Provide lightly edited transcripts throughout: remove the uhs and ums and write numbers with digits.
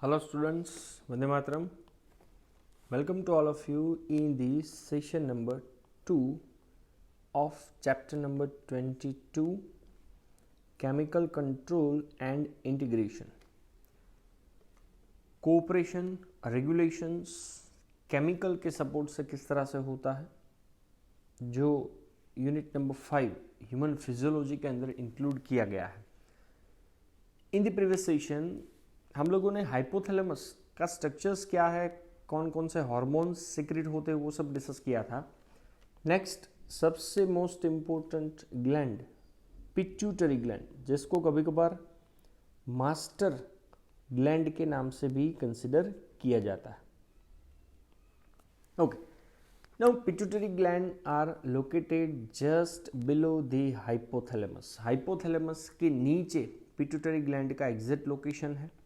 Hello students, Vande Mataram. Welcome to all of you in the session number 2 of chapter number 22, Chemical Control and Integration. Cooperation, regulations, chemical के support से किस तरह से होता है, जो यूनिट नंबर 5 ह्यूमन फिजियोलॉजी के अंदर इंक्लूड किया गया है. इन द प्रीवियस सेशन हम लोगों ने हाइपोथैलेमस का स्ट्रक्चर्स क्या है, कौन कौन से हार्मोन्स सिक्रेट होते हैं, वो सब डिस्कस किया था. नेक्स्ट सबसे most important gland pituitary gland, जिसको कभी कभार मास्टर ग्लैंड के नाम से भी कंसिडर किया जाता है. Okay, now pituitary gland are located just below the hypothalamus. Hypothalamus के नीचे पिट्यूटरी ग्लैंड का एग्जैक्ट लोकेशन है.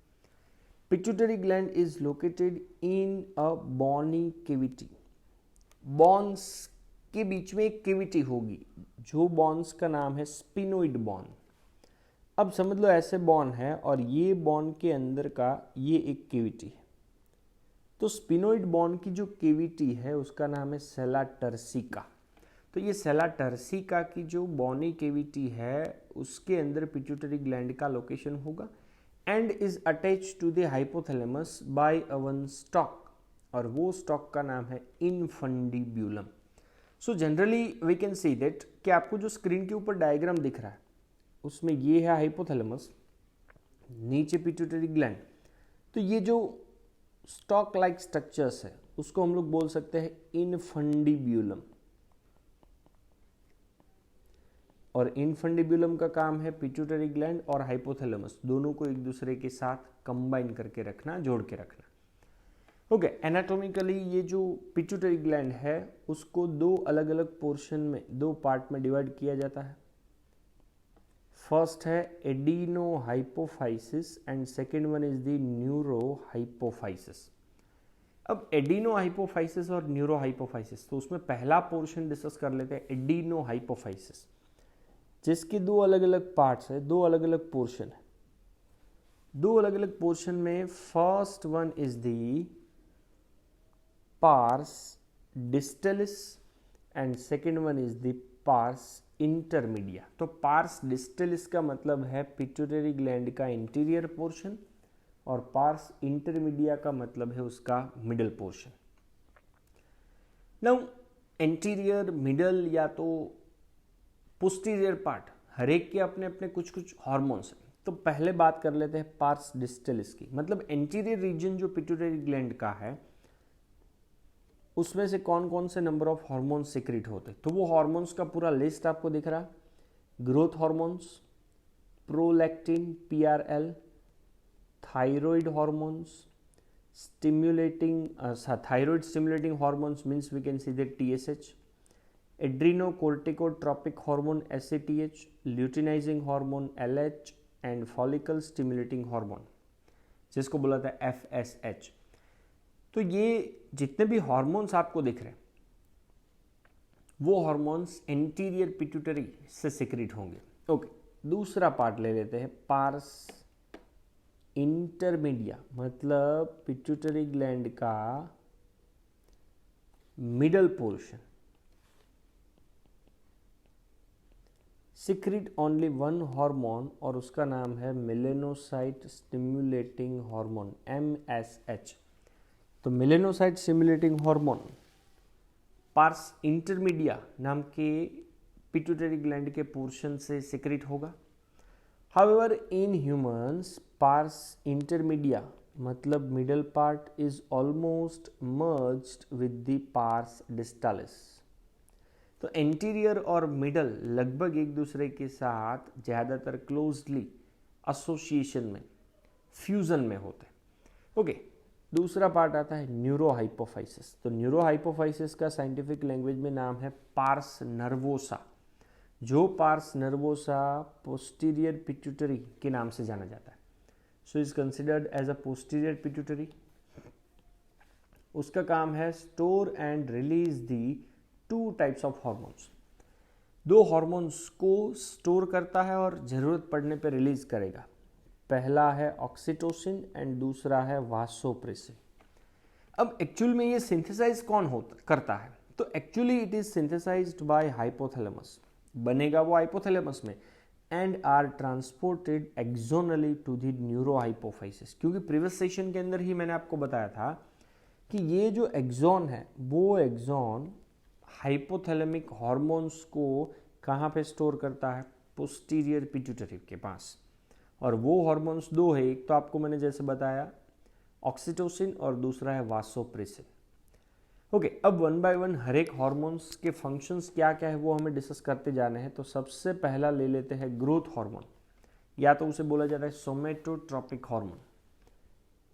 Pituitary gland is located in a bony cavity. Bones के बीच में एक कैविटी होगी, जो बॉन्स का नाम है स्पिनोइड बॉन. अब समझ लो ऐसे बॉन है और ये बॉन के अंदर का ये एक कैविटी है. तो स्पिनोइड बॉन की जो कैविटी है उसका नाम है सेला टर्सिका. तो ये सेला टर्सिका की जो बॉनी कैविटी है उसके अंदर पिट्यूटरी ग्लैंड का लोकेशन होगा and is attached to the hypothalamus by a one stalk, और वो स्टॉक का नाम है infundibulum. So generally we can see that कि आपको जो स्क्रीन के ऊपर डायग्राम दिख रहा है उसमें ये है हाइपोथैलेमस, नीचे पिट्यूटरी ग्लैंड. तो ये जो स्टॉक लाइक स्ट्रक्चर्स है उसको हम लोग बोल सकते हैं इनफंडिब्यूलम. और इनफंडिब्यूलम का काम है पिट्यूटरी ग्लैंड और हाइपोथैलेमस दोनों को एक दूसरे के साथ कंबाइन करके रखना, जोड़ के रखना. ओके, एनाटॉमिकली ये जो पिट्यूटरी ग्लैंड है उसको दो अलग अलग पोर्शन में, दो पार्ट में डिवाइड किया जाता है. फर्स्ट है adeno hypophysis and second one is the neuro hypophysis. अब एडिनो हाइपोफाइसिस और न्यूरो हाइपोफाइसिस, तो उसमें पहला पोर्शन डिस्कस कर लेते हैं, एडिनो हाइपोफाइसिस, जिसके दो अलग अलग पार्ट्स है, दो अलग अलग पोर्शन है. दो अलग अलग पोर्शन में first one is the parse distalis and second one is the parse intermedia. तो पार्स डिस्टलिस का मतलब है पिट्यूटरी ग्लैंड का इंटीरियर पोर्शन और पार्स इंटरमीडिया का मतलब है उसका middle portion. Now anterior, middle या तो पोस्टीरियर पार्ट, हर एक के अपने अपने कुछ कुछ हार्मोन्स हैं. तो पहले बात कर लेते हैं पार्स डिस्टलिस की, मतलब एंटीरियर रीजन जो पिट्यूटरी ग्लैंड का है उसमें से कौन कौन से नंबर ऑफ हार्मोन्स सिक्रेट होते हैं. तो वो हार्मोन्स का पूरा लिस्ट आपको दिख रहा है. Growth hormones, prolactin PRL, thyroid hormones, stimulating thyroid stimulating hormones means we can see that TSH, adrenocorticotropic hormone SATH, luteinizing hormone LH and follicle stimulating hormone जिसको बोला था FSH. तो ये जितने भी हार्मोन्स आपको दिख रहे हैं वो हार्मोन्स एंटीरियर पिट्यूटरी से सिक्रेट होंगे. ओके, दूसरा पार्ट ले लेते हैं, पार्स इंटरमीडिया, मतलब पिट्यूटरी ग्लैंड का middle portion. Secrete only one hormone और उसका नाम है मेलेनोसाइट स्टिम्युलेटिंग हार्मोन MSH. तो melanocyte stimulating hormone pars intermedia नाम के पिट्यूटरी ग्लैंड के पोर्शन से सिक्रेट होगा. However in humans pars intermedia मतलब middle part is almost merged with the pars distalis. तो एंटीरियर और मिडल लगभग एक दूसरे के साथ ज़्यादातर क्लोजली एसोसिएशन में, फ्यूजन में होते हैं. ओके, दूसरा पार्ट आता है न्यूरो हाइपोफाइसिस. तो न्यूरो हाइपोफाइसिस का साइंटिफिक लैंग्वेज में नाम है पार्स नर्वोसा. जो पार्स नर्वोसा पोस्टीरियर पिट्यूटरी के नाम से जाना जाता है. So is considered as a posterior pituitary. उसका काम है store and release the two types of hormones. दो हार्मोन्स को स्टोर करता है और ज़रूरत पड़ने पर रिलीज करेगा. पहला है ऑक्सीटोसिन एंड दूसरा है वासोप्रेसिन। अब एक्चुअल में ये सिंथेसाइज कौन करता है? तो actually it is synthesized by hypothalamus, बनेगा वो हाइपोथैलेमस में, and are transported axonally to the neurohypophysis. क्योंकि प्रीवियस सेशन के अंदर ही मैंने आपको बताया था कि ये जो एक्सोन है वो एक्सोन हाइपोथैलेमिक हॉर्मोन्स को कहाँ पे स्टोर करता है? पोस्टीरियर पिट्यूटरी के पास। और वो हॉर्मोन्स दो है, एक तो आपको मैंने जैसे बताया ऑक्सीटोसिन और दूसरा है वासोप्रेसिन। ओके, अब वन बाय वन हर एक हॉर्मोन्स के फंक्शंस क्या क्या है वो हमें डिस्कस करते जाने हैं। तो सबसे पहला ले लेते हैं ग्रोथ हार्मोन, या तो उसे बोला जाता है somatotropic hormone,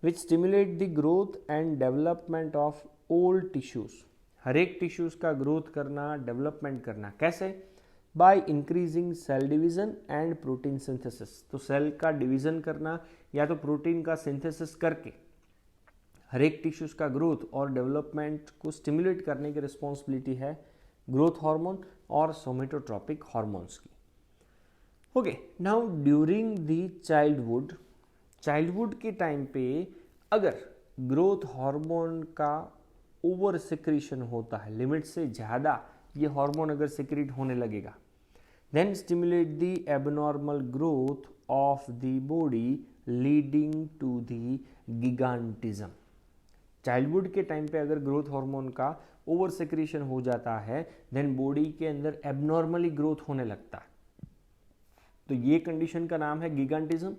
which stimulate the growth and development of all tissues. हर एक टिश्यूज का ग्रोथ करना, डेवलपमेंट करना, कैसे? By increasing cell division and protein synthesis. तो सेल का डिवीजन करना या तो प्रोटीन का सिंथेसिस करके हर एक टिश्यूज का ग्रोथ और डेवलपमेंट को स्टिमुलेट करने की रिस्पॉन्सिबिलिटी है ग्रोथ हार्मोन और सोमेटोट्रॉपिक हार्मोन्स की। Okay, now during the childhood के टाइम पे अगर ग्रोथ हार्मोन का ओवर सिक्रीशन होता है, लिमिट से ज़्यादा ये हार्मोन अगर सिक्रीट होने लगेगा, then stimulate the abnormal growth of the body leading to the gigantism. Childhood के टाइम पे अगर ग्रोथ हार्मोन का ओवर सिक्रीशन हो जाता है, देन बॉडी के अंदर एबनॉर्मली ग्रोथ होने लगता है। तो ये कंडीशन का नाम है गिगांटिज्म।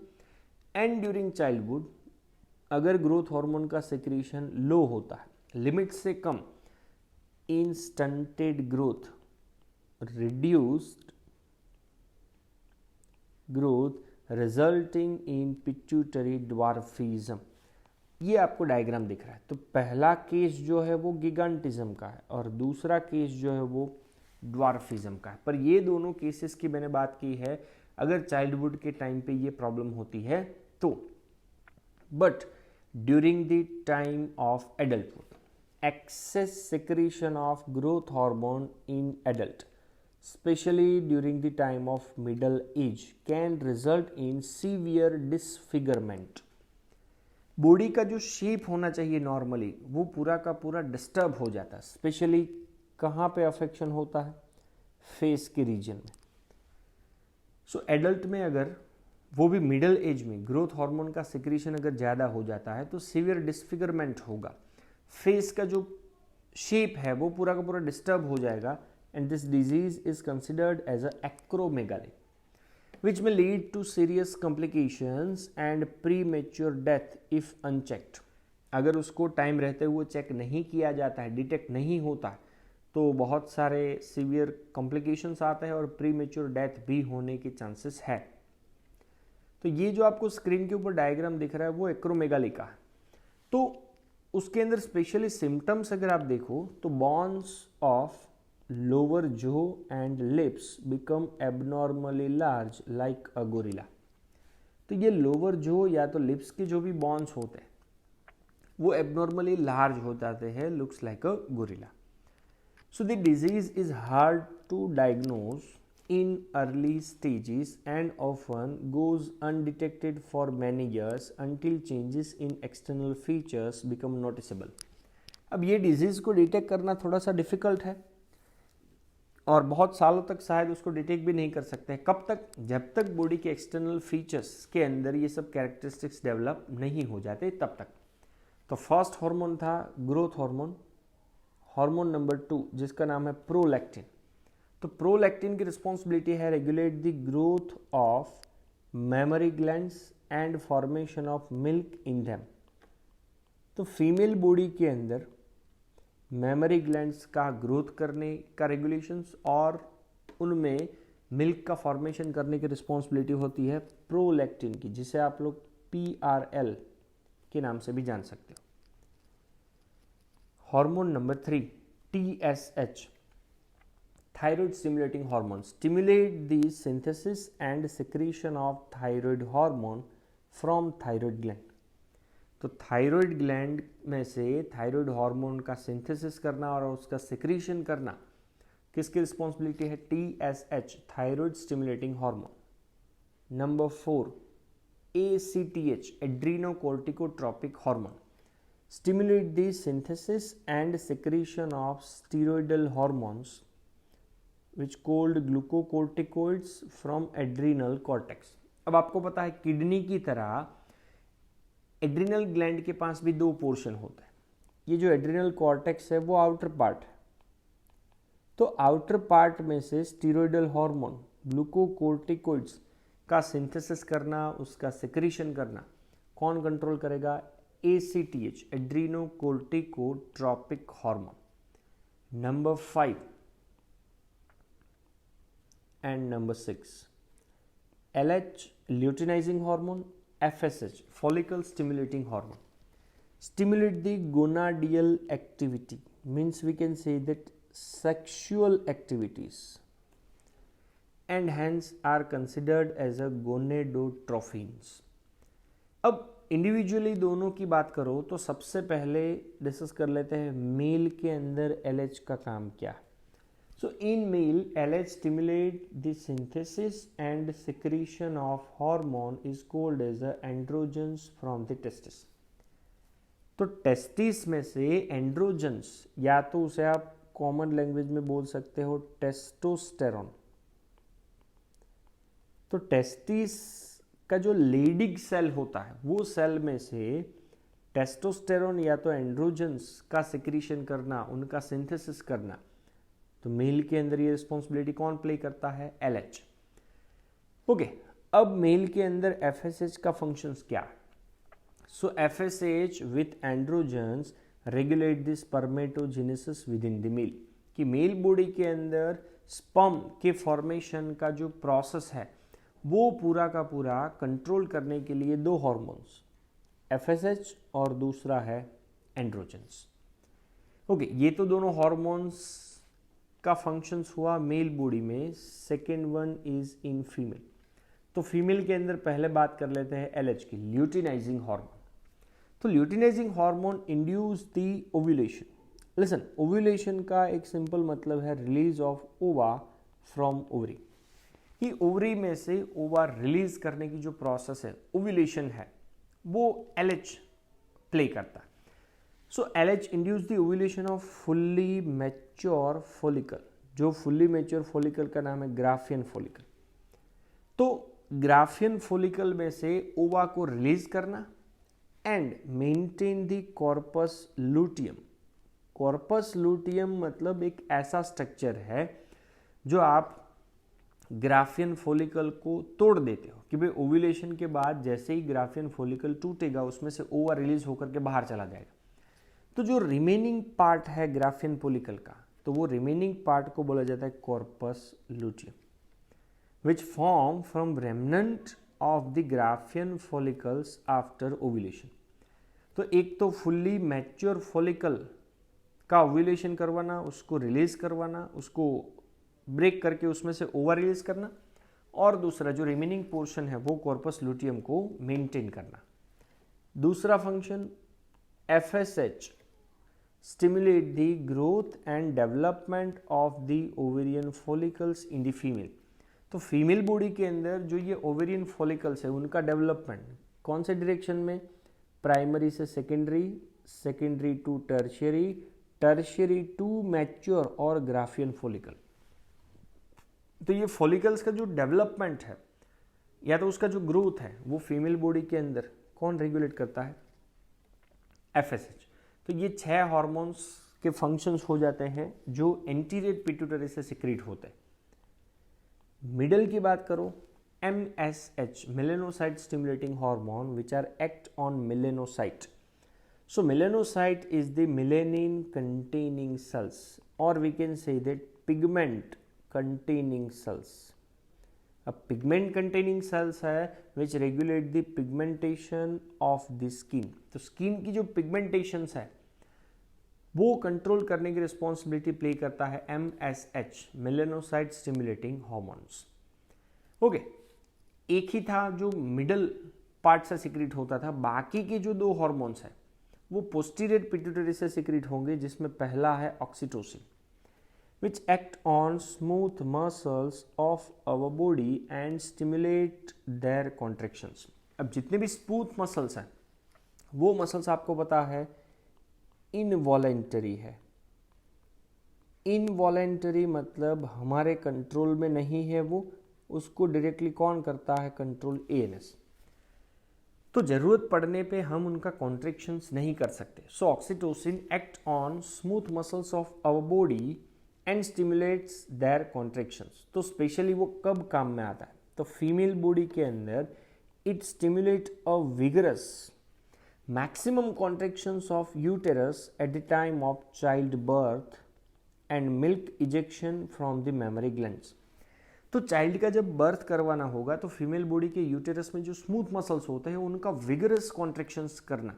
एंड ड्यूरिंग चाइल्डहुड अगर ग्रोथ हार्मोन का सिक्रीशन लो होता है, लिमिट से कम, in stunted growth, reduced growth resulting in pituitary dwarfism. ये आपको डायग्राम दिख रहा है। तो पहला केस जो है वो गिगांटिज्म का है और दूसरा केस जो है वो ड्वार्फिज्म का है। पर ये दोनों केसेस की मैंने बात की है अगर चाइल्डहुड के टाइम पे ये प्रॉब्लम होती है तो। But during the time of adulthood, excess secretion of growth hormone in adult, especially during the time of middle age, can result in severe disfigurement. Body का जो शेप होना चाहिए नॉर्मली वो पूरा का पूरा डिस्टर्ब हो जाता है। स्पेशली कहाँ पे अफेक्शन होता है? फेस के रीजन में। सो एडल्ट में अगर वो भी मिडिल एज में ग्रोथ हार्मोन का सिक्रीशन अगर ज़्यादा हो जाता है तो सीवियर डिसफिगरमेंट होगा, फेस का जो शेप है वो पूरा का पूरा डिस्टर्ब हो जाएगा। And this disease is considered as a acromegaly which may lead to serious complications and premature death if unchecked। अगर उसको टाइम रहते हुए चेक नहीं किया जाता है, डिटेक्ट नहीं होता, तो बहुत सारे सीवियर कॉम्प्लिकेशंस आते हैं और प्रीमेच्योर डेथ भी होने के चांसेस है। तो ये जो आपको स्क्रीन के ऊपर डायग्राम दिख रहा है वो एक्रोमेगाली का है। तो उसके अंदर स्पेशली सिम्टम्स अगर आप देखो तो bones of lower jaw and lips become abnormally large like a gorilla। तो ये लोअर jaw या तो लिप्स के जो भी बॉन्स होते हैं वो एबनॉर्मली लार्ज हो जाते हैं, looks like a gorilla. So the disease is hard to diagnose in early stages and often goes undetected for many years until changes in external features become noticeable। अब ये disease को detect करना थोड़ा सा difficult है और बहुत सालों तक शायद उसको डिटेक्ट भी नहीं कर सकते हैं। कब तक? जब तक बॉडी के एक्सटर्नल फीचर्स के अंदर ये सब कैरेक्टरिस्टिक्स डेवलप नहीं हो जाते तब तक। तो फर्स्ट हार्मोन था ग्रोथ हार्मोन। हार्मोन नंबर 2 जिसका नाम है प्रोलैक्टिन। तो प्रोलैक्टिन की रिस्पॉन्सिबिलिटी है regulate the growth of mammary glands and formation of milk in them. तो फीमेल बॉडी के अंदर मेमोरी ग्लैंड्स का ग्रोथ करने का रेगुलेशंस और उनमें मिल्क का फॉर्मेशन करने की रिस्पॉन्सिबिलिटी होती है प्रोलैक्टिन की, जिसे आप लोग PRL के नाम से भी जान सकते हो। Hormone number 3 TSH, thyroid stimulating hormone, stimulate the synthesis and secretion of thyroid hormone from thyroid gland। तो थायराइड ग्लैंड में से थायराइड हार्मोन का सिंथेसिस करना और उसका सिक्रीशन करना किसकी रिस्पॉन्सिबिलिटी है? TSH, thyroid stimulating hormone. Number 4 ACTH, adrenocorticotropic hormone, stimulate the synthesis and secretion of steroidal hormones which called glucocorticoids from adrenal cortex. अब आपको पता है किडनी की तरह एड्रिनल ग्लैंड के पास भी दो पोर्शन होता है. ये जो एड्रिनल कॉर्टेक्स है वो आउटर पार्ट है, तो आउटर पार्ट में से स्टीरोइडल हार्मोन ग्लूकोकोर्टिकोइड्स का सिंथेसिस करना, उसका सेक्रीशन करना कौन कंट्रोल करेगा? ACTH, adrenocorticotropic hormone. Number 5 and number 6 LH, luteinizing hormone. FSH, follicle stimulating hormone, stimulate the gonadial activity, means we can say that sexual activities, and hence are considered as a gonadotrophins. अब individually दोनों की बात करो तो सबसे पहले discuss कर लेते हैं मेल के अंदर LH का काम क्या है. So in male, LH stimulate the synthesis and secretion of hormone is called as the androgens from the testis. तो टेस्टिस में से एंड्रोजन्स, या तो उसे आप कॉमन लैंग्वेज में बोल सकते हो टेस्टोस्टेरॉन. तो टेस्टिस का जो लेडिग सेल होता है वो सेल में से टेस्टोस्टेरॉन या तो एंड्रोजन्स का सिक्रीशन करना, उनका सिंथेसिस करना, तो मेल के अंदर ये रिस्पॉन्सिबिलिटी कौन प्ले करता है? LH. ओके, अब मेल के अंदर FSH का फंक्शंस क्या है? So FSH with androgens regulate the spermatogenesis within the male, कि मेल बॉडी के अंदर स्पर्म के फॉर्मेशन का जो प्रोसेस है वो पूरा का पूरा कंट्रोल करने के लिए दो हॉर्मोन्स, FSH और दूसरा है एंड्रोजन्स. ओके, ये तो दोनों हॉर्मोन्स का फंक्शंस हुआ मेल बॉडी में. Second one is in female. तो फीमेल के अंदर पहले बात कर लेते हैं LH की, ल्यूटिनाइजिंग हार्मोन. तो luteinizing hormone induce the ovulation. Listen, ovulation का एक सिंपल मतलब है रिलीज ऑफ ओवा फ्रॉम ओवरी. कि ओवरी में से ओवा रिलीज करने की जो प्रोसेस है, ओव्यूलेशन है, वो LH प्ले करता है. So LH induce the ovulation of fully mature follicle. जो fully mature follicle का नाम है ग्राफियन follicle. तो ग्राफियन follicle में से ओवा को रिलीज करना and maintain the corpus luteum. Corpus luteum मतलब एक ऐसा स्ट्रक्चर है जो आप ग्राफियन फॉलिकल को तोड़ देते हो कि भाई ओव्यूलेशन के बाद जैसे ही ग्राफियन फॉलिकल टूटेगा उसमें से ओवा रिलीज होकर के बाहर चला जाएगा. तो जो रिमेनिंग पार्ट है ग्राफियन फॉलिकल का, तो वो रिमेनिंग पार्ट को बोला जाता है corpus luteum, which form from remnant of the Graafian follicles after ovulation. तो एक तो फुल्ली मैच्योर फॉलिकल का ओव्यूलेशन करवाना, उसको रिलीज करवाना, उसको ब्रेक करके उसमें से ओवर रिलीज करना, और दूसरा जो रिमेनिंग पोर्शन है वो कॉर्पस लूटियम को मेंटेन करना. दूसरा function FSH stimulate the growth and development of the ovarian follicles in the female. तो फीमेल बॉडी के अंदर जो ये ओवेरियन फॉलिकल्स है उनका डेवलपमेंट कौन से डायरेक्शन में? प्राइमरी से secondary, secondary to tertiary, tertiary to mature और ग्राफियन फॉलिकल. तो ये फॉलिकल्स का जो डेवलपमेंट है या तो उसका जो ग्रोथ है वो फीमेल बॉडी के अंदर कौन रेगुलेट करता है? FSH. तो ये 6 हार्मोन्स के फंक्शंस हो जाते हैं जो एंटीरियर पिट्यूटरी से सिक्रीट होते हैं. मिडल की बात करो, MSH, melanocyte stimulating hormone, which are act on melanocyte. So melanocyte is the melanin containing cells, और we can say that pigment containing cells. अब पिगमेंट कंटेनिंग सेल्स है which regulate the pigmentation of the skin. तो skin की जो pigmentations है वो control करने की रिस्पॉन्सिबिलिटी प्ले करता है MSH, melanocyte stimulating hormones. Okay, एक ही था जो मिडल पार्ट से सिक्रीट होता था, बाकी के जो 2 हार्मोन्स हैं वो पोस्टीरियर पिट्यूटरी से सिक्रीट होंगे, जिसमें पहला है oxytocin, which act on smooth muscles of our body and stimulate their contractions. अब जितने भी स्मूथ मसल्स हैं वो मसल्स आपको पता है इनवॉलेंटरी है। इनवॉलेंटरी मतलब हमारे कंट्रोल में नहीं है वो, उसको डायरेक्टली कौन करता है, कंट्रोल एएनएस। तो जरूरत पड़ने पे हम उनका कॉन्ट्रैक्शंस नहीं कर सकते। So oxytocin act on smooth muscles of our body and stimulates their contractions. तो स्पेशली वो कब काम में आता है, तो फीमेल बॉडी के अंदर it stimulate a vigorous maximum contractions of uterus at the time of child birth and milk ejection from the mammary glands. तो चाइल्ड का जब बर्थ करवाना होगा तो फीमेल बॉडी के यूटेरस में जो स्मूथ मसल्स होते हैं उनका विगरस कॉन्ट्रैक्शंस करना,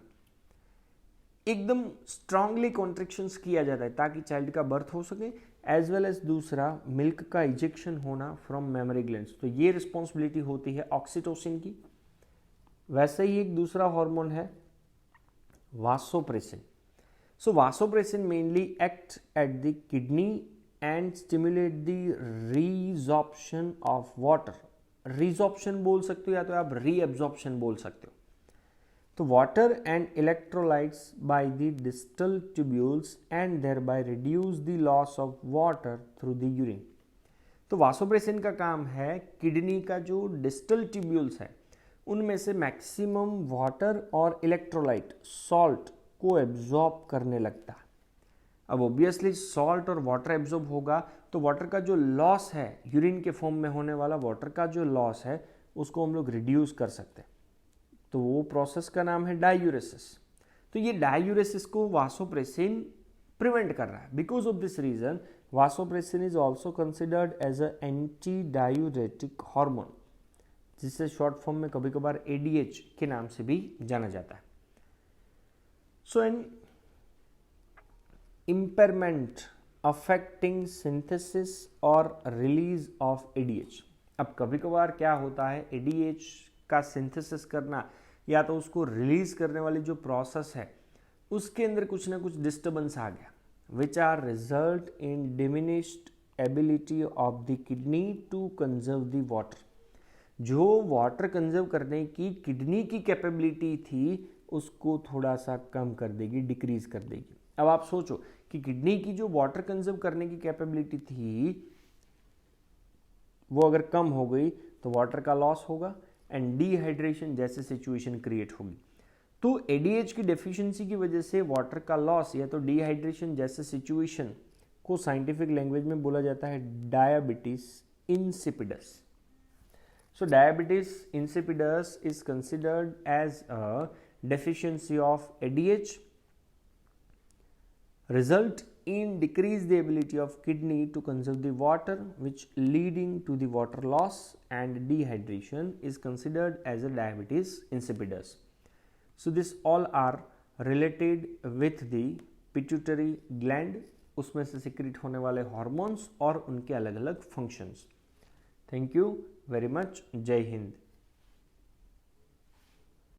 एकदम स्ट्रांगली कॉन्ट्रैक्शंस किया जाता है ताकि चाइल्ड का बर्थ हो सके, एज वेल एज दूसरा मिल्क का इजेक्शन होना फ्रॉम मेमरी ग्लैंड्स। तो ये रिस्पॉन्सिबिलिटी होती है ऑक्सीटोसिन की। वैसे ही एक दूसरा हार्मोन है vasopressin. So vasopressin mainly acts at the kidney and stimulate the resorption of water. Resorption बोल सकते हो या तो आप reabsorption बोल सकते हो। तो water and electrolytes by the distal tubules and thereby reduce the loss of water through the urine. तो वासोप्रेसिन का काम है किडनी का जो डिस्टल ट्यूब्यूल्स है उनमें से मैक्सिमम वाटर और इलेक्ट्रोलाइट सॉल्ट को एब्जॉर्ब करने लगता है। अब ऑब्वियसली सॉल्ट और वाटर एब्जॉर्ब होगा तो वाटर का जो लॉस है, यूरिन के फॉर्म में होने वाला वाटर का जो लॉस है उसको हम लोग रिड्यूस कर सकते हैं। तो वो प्रोसेस का नाम है डायूरेसिस। तो ये डायूरेसिस को वासोप्रेसिन प्रिवेंट कर रहा है। Because of this reason vasopressin is also considered as a anti diuretic hormone, जिसे शॉर्ट फॉर्म में कभी कभार एडीएच के नाम से भी जाना जाता है। So an impairment affecting synthesis or release of ADH। अब कभी कभार क्या होता है, ADH का सिंथेसिस करना या तो उसको रिलीज करने वाली जो प्रोसेस है उसके अंदर कुछ ना कुछ डिस्टर्बेंस आ गया, which are result in diminished ability of the kidney to conserve the water. जो वाटर कंजर्व करने की किडनी की कैपेबिलिटी थी उसको थोड़ा सा कम कर देगी, डिक्रीज कर देगी। अब आप सोचो कि किडनी की जो वाटर कंजर्व करने की कैपेबिलिटी थी वो अगर कम हो गई तो वाटर का लॉस होगा एंड डिहाइड्रेशन जैसे सिचुएशन क्रिएट होगी। तो एडीएच की डेफिशिएंसी की वजह से वाटर का लॉस या तो डिहाइड्रेशन जैसे सिचुएशन को साइंटिफिक लैंग्वेज में बोला जाता है diabetes insipidus. So diabetes insipidus is considered as a deficiency of ADH, result in decrease the ability of kidney to conserve the water, which leading to the water loss and dehydration is considered as a diabetes insipidus. So this all are related with the pituitary gland, उसमें से secrete होने वाले hormones और उनके अलग अलग functions। Thank you very much. जय हिंद।